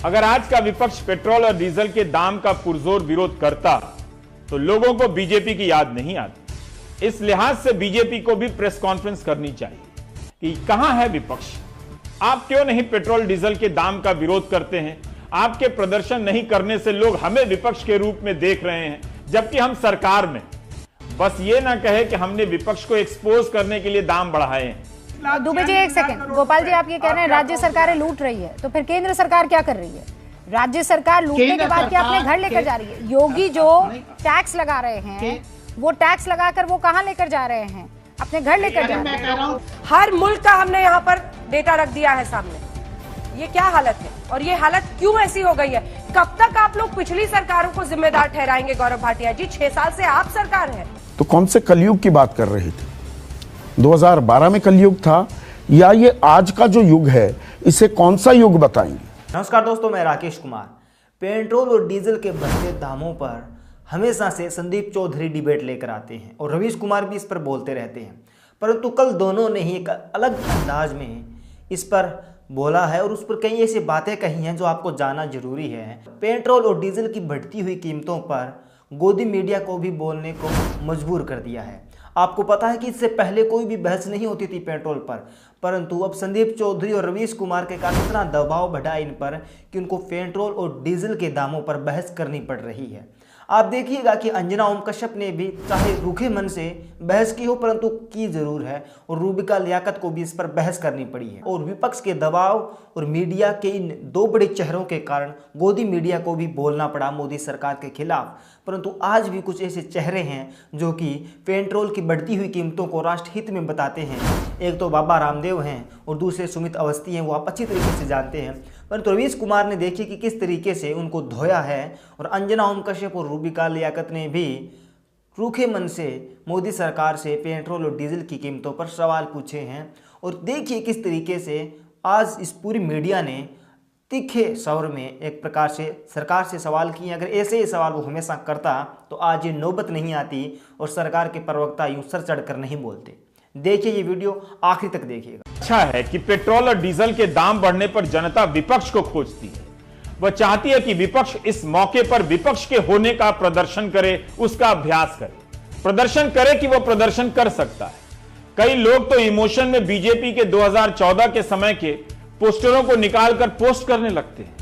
अगर आज का विपक्ष पेट्रोल और डीजल के दाम का पुरजोर विरोध करता तो लोगों को बीजेपी की याद नहीं आती। इस लिहाज से बीजेपी को भी प्रेस कॉन्फ्रेंस करनी चाहिए कि कहां है विपक्ष, आप क्यों नहीं पेट्रोल डीजल के दाम का विरोध करते हैं। आपके प्रदर्शन नहीं करने से लोग हमें विपक्ष के रूप में देख रहे हैं, जबकि हम सरकार में। बस ये ना कहे कि हमने विपक्ष को एक्सपोज करने के लिए दाम बढ़ाए हैं। दुबे जी एक सेकंड, गोपाल जी आप ये कह रहे हैं राज्य सरकारें लूट रही है, तो फिर केंद्र सरकार क्या कर रही है? राज्य सरकार लूटने के बाद क्या अपने घर लेकर जा रही है? योगी जो टैक्स लगा रहे हैं वो टैक्स लगाकर वो कहां लेकर जा रहे हैं? अपने घर लेकर जा रहे हैं। हर मुल्क का हमने यहाँ पर डेटा रख दिया है सामने। ये क्या हालत है और ये हालत क्यों ऐसी हो गई है? कब तक आप लोग पिछली सरकारों को जिम्मेदार ठहराएंगे? गौरव भाटिया जी 6 साल से आप सरकार है, तो कौन से कलयुग की बात कर रही थी? 2012 में कलयुग था या ये आज का जो युग है, इसे कौन सा युग बताएंगे? नमस्कार दोस्तों, मैं राकेश कुमार। पेट्रोल और डीजल के बढ़ते दामों पर हमेशा से संदीप चौधरी डिबेट लेकर आते हैं और रवीश कुमार भी इस पर बोलते रहते हैं, परंतु कल दोनों ने ही एक अलग अंदाज में इस पर बोला है और उस पर कई ऐसी बातें कही हैं जो आपको जानना जरूरी है। पेट्रोल और डीजल की बढ़ती हुई कीमतों पर गोदी मीडिया को भी बोलने को मजबूर कर दिया है। आपको पता है कि इससे पहले कोई भी बहस नहीं होती थी पेट्रोल पर, परंतु अब संदीप चौधरी और रवीश कुमार के कारण इतना दबाव बढ़ा इन पर कि उनको पेट्रोल और डीजल के दामों पर बहस करनी पड़ रही है। आप देखिएगा कि अंजना ओम कश्यप ने भी चाहे रूखे मन से बहस की हो, परंतु की जरूर है, और रूबिका लियाकत को भी इस पर बहस करनी पड़ी है। और विपक्ष के दबाव और मीडिया के इन दो बड़े चेहरों के कारण गोदी मीडिया को भी बोलना पड़ा मोदी सरकार के खिलाफ। परंतु आज भी कुछ ऐसे चेहरे हैं जो कि पेट्रोल की बढ़ती हुई कीमतों को राष्ट्रहित में बताते हैं। एक तो बाबा रामदेव हैं और दूसरे सुमित अवस्थी हैं, वो आप अच्छी तरीके से जानते हैं। परंतु रवीश कुमार ने देखिए कि किस तरीके से उनको धोया है, और अंजना ओम कश्यप और रूबिका लियाकत ने भी रूखे मन से मोदी सरकार से पेट्रोल और डीजल की कीमतों पर सवाल पूछे हैं। और देखिए किस तरीके से आज इस पूरी मीडिया ने तीखे स्वर में एक प्रकार से सरकार से सवाल किए। अगर ऐसे ही सवाल वो हमेशा करता तो आज ये नौबत नहीं आती और सरकार के प्रवक्ता यूं सर चढ़कर नहीं बोलते। देखिए ये वीडियो आखिरी तक देखिएगा। अच्छा है कि पेट्रोल और डीजल के दाम बढ़ने पर जनता विपक्ष को खोजती है। वह चाहती है कि विपक्ष इस मौके पर विपक्ष के होने का प्रदर्शन करे, उसका अभ्यास करे, प्रदर्शन करे कि वह प्रदर्शन कर सकता है। कई लोग तो इमोशन में बीजेपी के 2014 के समय के पोस्टरों को निकालकर पोस्ट करने लगते हैं।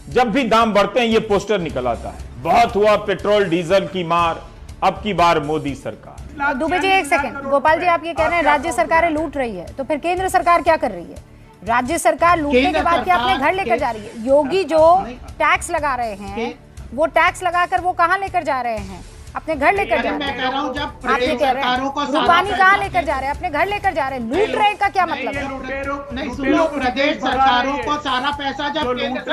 जब भी दाम बढ़ते हैं ये पोस्टर निकल आता है, बहुत हुआ पेट्रोल डीजल की मार, अब की बार मोदी सरकार। दुबे जी एक सेकंड, गोपाल जी आप ये कह रहे हैं राज्य सरकारें लूट रही है, तो फिर केंद्र सरकार क्या कर रही है? राज्य सरकार लूटने के बाद क्या अपने घर लेकर जा रही है? योगी जो टैक्स लगा रहे हैं वो टैक्स लगाकर वो कहां लेकर जा रहे हैं? अपने घर लेकर जा रहे हैं। आप ये कह रहे हैं रूपानी कहां लेकर जा रहे हैं? अपने घर लेकर जा रहे हैं। लूट रहे का क्या मतलब है? नहीं सुनो, प्रदेश सरकारों को सारा पैसा जब लूट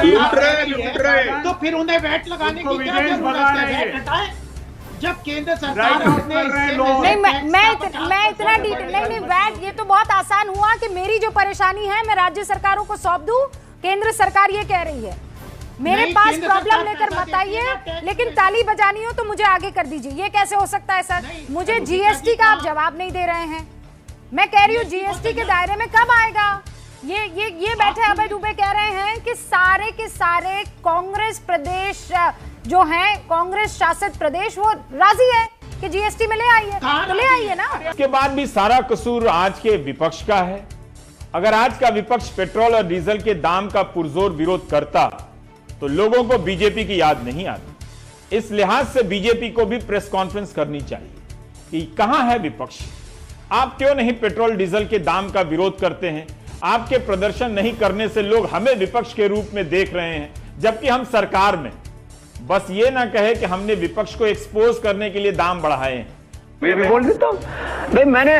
रहे तो फिर उन्हें वैट लगाने की क्या जरूरत है? वैट हटाएं। जब केंद्र सरकार नहीं, मैं इतना डिटेल नहीं, वैट ये तो बहुत आसान हुआ कि मेरी जो परेशानी है मैं राज्य सरकारों को सौंप दूं। केंद्र सरकार ये कह रही है मेरे पास प्रॉब्लम लेकर मत आइए, लेकिन ताली बजानी हो तो मुझे आगे कर दीजिए। ये कैसे हो सकता है सर? मुझे जीएसटी का आप जवाब नहीं दे रहे हैं। मैं कह रही हूँ जीएसटी के दायरे में कब आएगा? ये बैठे अभय दुबे कह रहे हैं कि सारे के सारे कांग्रेस प्रदेश जो हैं, कांग्रेस शासित प्रदेश, वो राजी है कि जीएसटी में ले आइए, तो ले आइए ना। इसके बाद भी सारा कसूर आज के विपक्ष का है। अगर आज का विपक्ष पेट्रोल और डीजल के दाम का पुरजोर विरोध करता तो लोगों को बीजेपी की याद नहीं आती। इस लिहाज से बीजेपी को भी प्रेस कॉन्फ्रेंस करनी चाहिए कि कहां है विपक्ष, आप क्यों नहीं पेट्रोल डीजल के दाम का विरोध करते हैं। आपके प्रदर्शन नहीं करने से लोग हमें विपक्ष के रूप में देख रहे हैं, जबकि हम सरकार में। बस ये ना कहे कि हमने विपक्ष को एक्सपोज करने के लिए दाम बढ़ाए हैं। मैं भी बोल देता हूं भाई, मैंने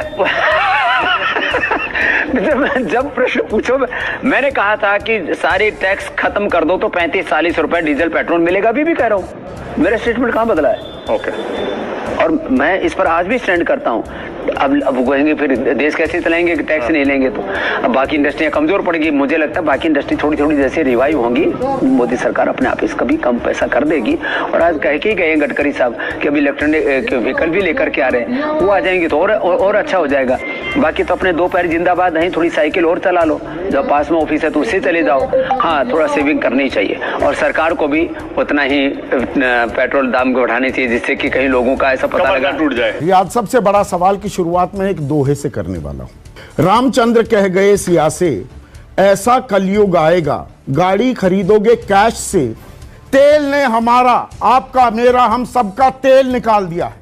जब प्रश्न पूछो, मैंने कहा था कि सारी टैक्स खत्म कर दो तो 35-40 रुपए डीजल पेट्रोल मिलेगा। अभी भी कह रहा हूं, मेरा स्टेटमेंट कहां बदला है? ओके, और मैं इस पर आज भी स्टैंड करता हूँ। अब वो कहेंगे फिर देश कैसे चलाएंगे कि टैक्स नहीं लेंगे, तो अब बाकी इंडस्ट्रियां कमजोर पड़ेगी। मुझे लगता है बाकी इंडस्ट्री थोड़ी थोड़ी जैसे रिवाइव होंगी, मोदी सरकार अपने आप इसका भी कम पैसा कर देगी। और आज कह के गए गडकरी साहब कि अभी इलेक्ट्रॉनिक व्हीकल भी लेकर के आ रहे हैं, वो आ जाएंगे तो और अच्छा हो जाएगा। बाकी तो अपने दो पैर जिंदाबाद नहीं, थोड़ी साइकिल और चला लो, जब पास में ऑफिस है तो उससे चले जाओ। हाँ, थोड़ा सेविंग करनी चाहिए और सरकार को भी उतना ही पेट्रोल दाम को बढ़ाने चाहिए, जिससे कि कहीं लोगों का ऐसा पता लगा टूट जाए। ये आज सबसे बड़ा सवाल की शुरुआत में एक दोहे से करने वाला हूं। रामचंद्र कह गए सिया से, ऐसा कलयुग आएगा, गाड़ी खरीदोगे कैश से, तेल ने हमारा आपका मेरा हम सबका तेल निकाल दिया है।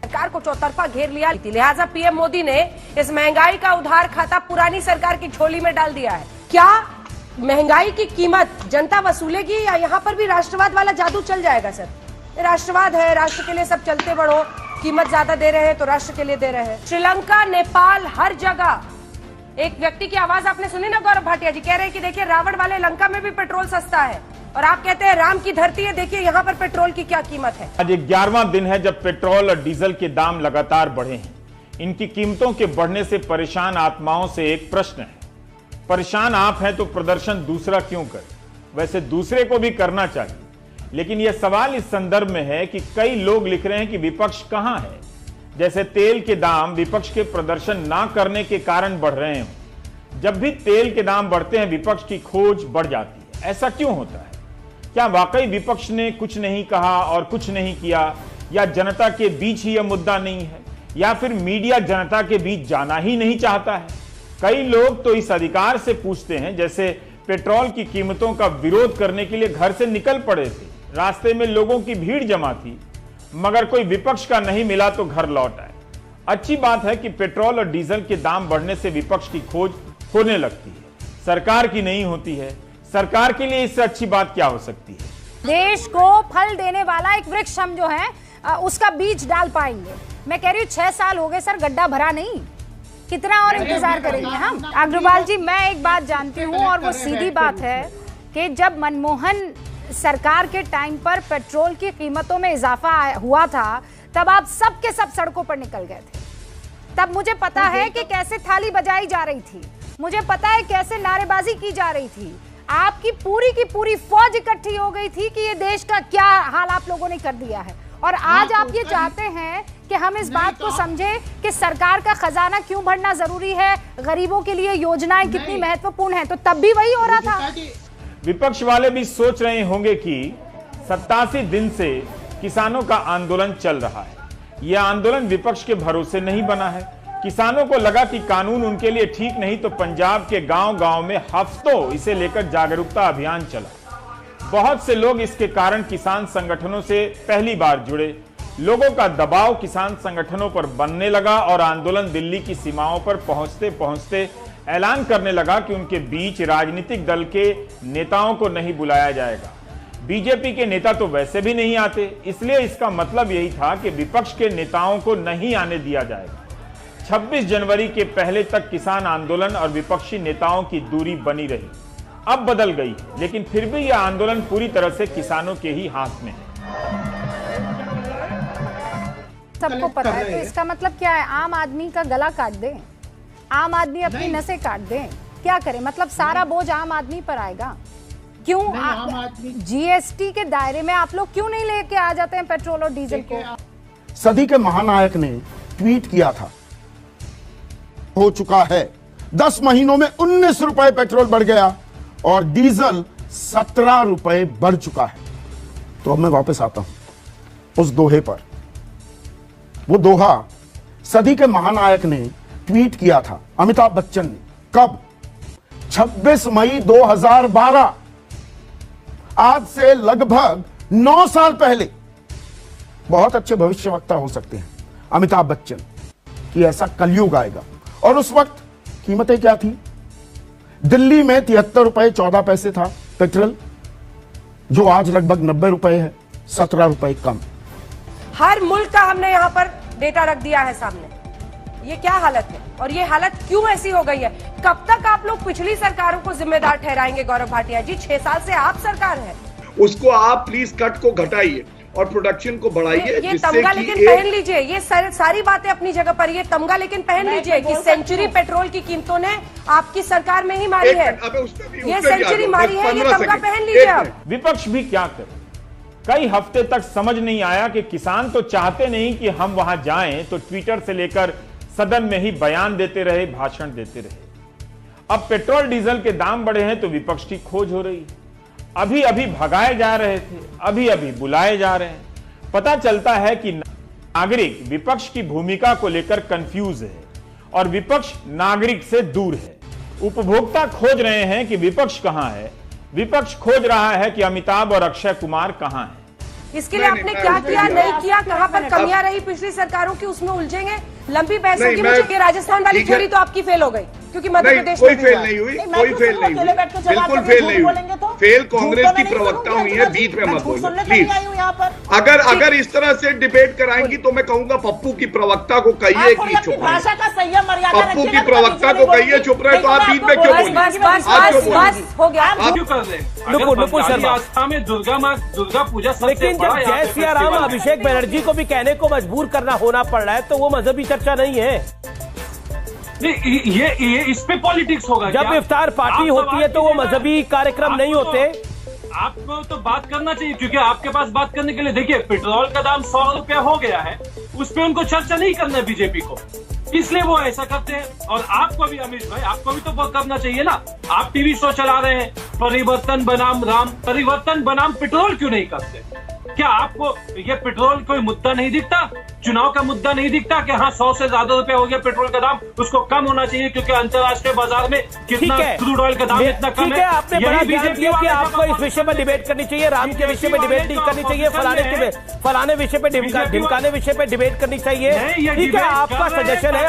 सरकार को चौतरफा घेर लिया, लिहाजा पीएम मोदी ने इस महंगाई का उधार खाता पुरानी सरकार की झोली में डाल दिया है। क्या महंगाई की कीमत जनता वसूलेगी या यहाँ पर भी राष्ट्रवाद वाला जादू चल जाएगा? सर, राष्ट्रवाद है, राष्ट्र के लिए सब चलते बढ़ो, कीमत ज्यादा दे रहे हैं तो राष्ट्र के लिए दे रहे हैं। श्रीलंका, नेपाल, हर जगह एक व्यक्ति की आवाज आपने सुनी ना, गौरव भाटिया जी कह रहे हैं कि देखिए रावण वाले लंका में भी पेट्रोल सस्ता है, और आप कहते हैं राम की धरती है, देखिए यहाँ पर पेट्रोल की क्या कीमत है। आज 11वां दिन है जब पेट्रोल और डीजल के दाम लगातार बढ़े हैं। इनकी कीमतों के बढ़ने से परेशान आत्माओं से एक प्रश्न है, परेशान आप हैं तो प्रदर्शन दूसरा क्यों करे? वैसे दूसरे को भी करना चाहिए, लेकिन यह सवाल इस संदर्भ में है कि कई लोग लिख रहे हैं कि विपक्ष कहां है, जैसे तेल के दाम विपक्ष के प्रदर्शन ना करने के कारण बढ़ रहे हों। जब भी तेल के दाम बढ़ते हैं विपक्ष की खोज बढ़ जाती है। ऐसा क्यों होता है? क्या वाकई विपक्ष ने कुछ नहीं कहा और कुछ नहीं किया, या जनता के बीच ही यह मुद्दा नहीं है, या फिर मीडिया जनता के बीच जाना ही नहीं चाहता है? कई लोग तो इस अधिकार से पूछते हैं जैसे पेट्रोल की कीमतों का विरोध करने के लिए घर से निकल पड़े थे, रास्ते में लोगों की भीड़ जमा थी, मगर कोई विपक्ष का नहीं मिला तो घर लौट आए। अच्छी बात है कि पेट्रोल और डीजल के दाम बढ़ने से विपक्ष की खोज होने लगती है, सरकार की नहीं होती है। सरकार के लिए इससे अच्छी बात क्या हो सकती है? देश को फल देने वाला एक वृक्ष हम जो है उसका बीज डाल पाएंगे। मैं कह रही हूँ 6 साल हो गए सर, गड्ढा भरा नहीं, कितना और इंतजार करेंगे हम? अग्रवाल जी, मैं एक बात जानती हूँ और वो सीधी बात है कि जब मनमोहन सरकार के टाइम पर पेट्रोल की कीमतों में इजाफा हुआ था तब आप सब के सब सड़कों पर निकल गए थे। तब मुझे पता है कि कैसे थाली बजाई जा रही थी, मुझे पता है कैसे नारेबाजी की जा रही थी। आपकी की पूरी फौज इकट्ठी हो गई थी कि ये देश का क्या हाल आप लोगों ने कर दिया है। और आज आप ये चाहते हैं कि हम इस बात को समझें कि सरकार का खजाना क्यों भरना जरूरी है, गरीबों के लिए योजनाएं कितनी महत्वपूर्ण हैं, तो तब भी वही हो रहा था। विपक्ष वाले भी सोच रहे होंगे कि 87 दिन से किसानों का आंदोलन चल रहा है। यह आंदोलन विपक्ष के भरोसे नहीं बना है। किसानों को लगा कि कानून उनके लिए ठीक नहीं, तो पंजाब के गांव-गांव में हफ्तों इसे लेकर जागरूकता अभियान चला। बहुत से लोग इसके कारण किसान संगठनों से पहली बार जुड़े। लोगों का दबाव किसान संगठनों पर बनने लगा और आंदोलन दिल्ली की सीमाओं पर पहुंचते पहुंचते ऐलान करने लगा कि उनके बीच राजनीतिक दल के नेताओं को नहीं बुलाया जाएगा। बीजेपी के नेता तो वैसे भी नहीं आते, इसलिए इसका मतलब यही था कि विपक्ष के नेताओं को नहीं आने दिया जाएगा। 26 जनवरी के पहले तक किसान आंदोलन और विपक्षी नेताओं की दूरी बनी रही। अब बदल गई है, लेकिन फिर भी यह आंदोलन पूरी तरह से किसानों के ही हाथ में है। सबको पता है, तो इसका मतलब क्या है? आम आदमी का गला काट दें, आम आदमी अपनी नसें काट दें, क्या करें? मतलब सारा बोझ आम आदमी पर आएगा। क्यों जीएसटी के दायरे में आप लोग क्यों नहीं लेके आ जाते हैं पेट्रोल और डीजल को? सदी के महानायक ने ट्वीट किया था, हो चुका है 10 महीनों में 19 रुपए पेट्रोल बढ़ गया और डीजल 17 रुपए बढ़ चुका है। तो अब मैं वापस आता हूं उस दोहे पर। वो दोहा सदी के महानायक ने ट्वीट किया था अमिताभ बच्चन ने। कब? 26 मई 2012, आज से लगभग 9 साल पहले। बहुत अच्छे भविष्यवक्ता हो सकते हैं अमिताभ बच्चन कि ऐसा कलयुग आएगा। और उस वक्त कीमतें क्या थी? दिल्ली में 73 रुपए 14 पैसे था पेट्रोल, जो आज लगभग 90 रुपए है, 17 रुपए कम। हर मुल्क का हमने यहाँ पर डेटा रख दिया है सामने। ये क्या हालत है और ये हालत क्यों ऐसी हो गई है? कब तक आप लोग पिछली सरकारों को जिम्मेदार ठहराएंगे? गौरव भाटिया जी, 6 साल से आप सरकार है। उसको आप प्लीज कट को घटाइए और प्रोडक्शन को बढ़ाइए। ये तमगा लेकिन पहन लीजिए, ये सारी बातें अपनी जगह पर, ये तमगा लेकिन पहन लीजिए कि सेंचुरी पेट्रोल की कीमतों ने आपकी सरकार में ही मारी है, ये सेंचुरी मारी है, ये तमगा पहन लीजिए आप। विपक्ष भी क्या करे, कई हफ्ते तक समझ नहीं आया कि किसान तो चाहते नहीं कि हम वहां जाएं, तो ट्विटर से लेकर सदन में ही बयान देते रहे, भाषण देते रहे। अब पेट्रोल डीजल के दाम बढ़े हैं तो विपक्ष की खोज हो रही है। अभी अभी भगाए जा रहे थे, अभी अभी बुलाए जा रहे हैं। पता चलता है कि नागरिक विपक्ष की भूमिका को लेकर कंफ्यूज है और विपक्ष नागरिक से दूर है। उपभोक्ता खोज रहे हैं कि विपक्ष कहां है, विपक्ष खोज रहा है कि अमिताभ और अक्षय कुमार कहां हैं। इसके लिए आपने क्या किया, नहीं किया, कहां पर कमियां रही पिछली सरकारों की, उसमें उलझेंगे। लंबी बहस होगी मुझे कि राजस्थान वाली थ्योरी तो आपकी फेल हो गई, क्योंकि मध्य प्रदेश कोई फेल नहीं हुई, कोई फेल नहीं हुई, बिल्कुल फेल नहीं हुई। फेल कांग्रेस की प्रवक्ता हुई है, बीच में मत बोलो प्लीज। अगर इस तरह से डिबेट कराएंगी तो मैं कहूंगा पप्पू की प्रवक्ता को कहिए कि चुप रहे, पप्पू की प्रवक्ता को कहिए चुप रहे। तो आप बीच में क्यों बोल आस्था में दुर्गा पूजा, लेकिन जब जय सिया राम अभिषेक बनर्जी को भी कहने को मजबूर करना होना पड़ रहा है तो वो मजहबी चर्चा नहीं है। ये इस पे पॉलिटिक्स होगा। जब इफ्तार पार्टी होती है तो वो मजहबी कार्यक्रम नहीं होते। आपको तो बात करना चाहिए, क्योंकि आपके पास बात करने के लिए, देखिए पेट्रोल का दाम 100 रुपया हो गया है, उस पे उनको चर्चा नहीं करना है बीजेपी को, इसलिए वो ऐसा करते हैं। और आपको भी अमित भाई, आपको भी तो करना चाहिए ना। आप टीवी शो चला रहे हैं, परिवर्तन बनाम राम, परिवर्तन बनाम पेट्रोल क्यों नहीं करते? क्या आपको ये पेट्रोल कोई मुद्दा नहीं दिखता, चुनाव का मुद्दा नहीं दिखता कि हाँ 100 से ज्यादा रुपए हो गया पेट्रोल का दाम, उसको कम होना चाहिए क्योंकि अंतर्राष्ट्रीय बाजार में कितना क्रूड ऑयल का दाम इतना कम है। आपने बड़ा ध्यान दिया कि आपको इस विषय पर डिबेट करनी चाहिए, राम के विषय पर डिबेट नहीं करनी चाहिए, फलाने विषय पे ढिमकाने विषय पे डिबेट करनी चाहिए। ठीक है, आपका सजेशन है,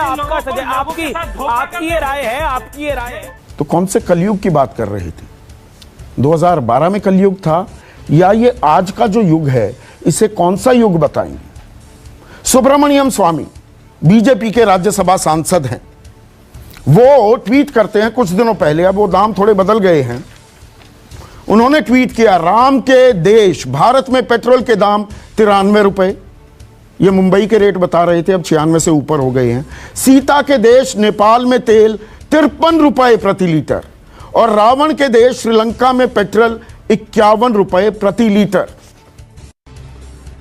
आपकी ये राय है, आपकी ये राय है। तो कौन से कलयुग की बात कर रही थी? 2012 में कलयुग था या ये आज का जो युग है, इसे कौन सा युग बताएंगे? सुब्रमण्यम स्वामी बीजेपी के राज्यसभा सांसद हैं, वो ट्वीट करते हैं कुछ दिनों पहले, अब वो दाम थोड़े बदल गए हैं। उन्होंने ट्वीट किया, राम के देश भारत में पेट्रोल के दाम 93 रुपए, ये मुंबई के रेट बता रहे थे, अब 96 से ऊपर हो गए हैं। सीता के देश नेपाल में तेल 53 रुपए प्रति लीटर और रावण के देश श्रीलंका में पेट्रोल 51 रुपए प्रति लीटर।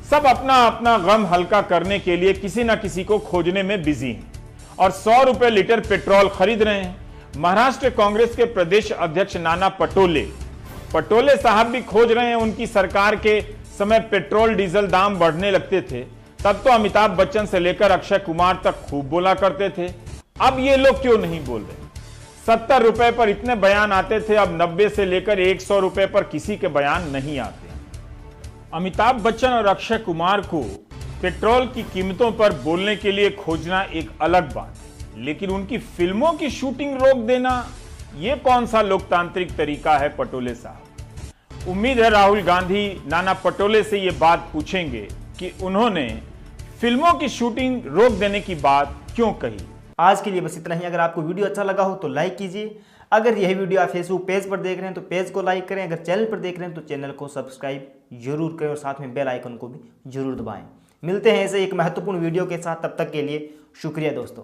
सब अपना अपना गम हल्का करने के लिए किसी ना किसी को खोजने में बिजी हैं और 100 रुपए लीटर पेट्रोल खरीद रहे हैं। महाराष्ट्र कांग्रेस के प्रदेश अध्यक्ष नाना पटोले साहब भी खोज रहे हैं। उनकी सरकार के समय पेट्रोल डीजल दाम बढ़ने लगते थे, तब तो अमिताभ बच्चन से लेकर अक्षय कुमार तक खूब बोला करते थे। अब ये लोग क्यों नहीं बोल रहे? 70 रुपए पर इतने बयान आते थे, अब 90 से लेकर 100 रुपए पर किसी के बयान नहीं आते। अमिताभ बच्चन और अक्षय कुमार को पेट्रोल की कीमतों पर बोलने के लिए खोजना एक अलग बात है, लेकिन उनकी फिल्मों की शूटिंग रोक देना, यह कौन सा लोकतांत्रिक तरीका है पटोले साहब? उम्मीद है राहुल गांधी नाना पटोले से यह बात पूछेंगे कि उन्होंने फिल्मों की शूटिंग रोक देने की बात क्यों कही। आज के लिए बस इतना ही। अगर आपको वीडियो अच्छा लगा हो तो लाइक कीजिए। अगर यह वीडियो आप फेसबुक पेज पर देख रहे हैं तो पेज को लाइक करें। अगर चैनल पर देख रहे हैं तो चैनल को सब्सक्राइब जरूर करें और साथ में बेल आइकन को भी जरूर दबाएं। मिलते हैं ऐसे एक महत्वपूर्ण वीडियो के साथ, तब तक के लिए शुक्रिया दोस्तों।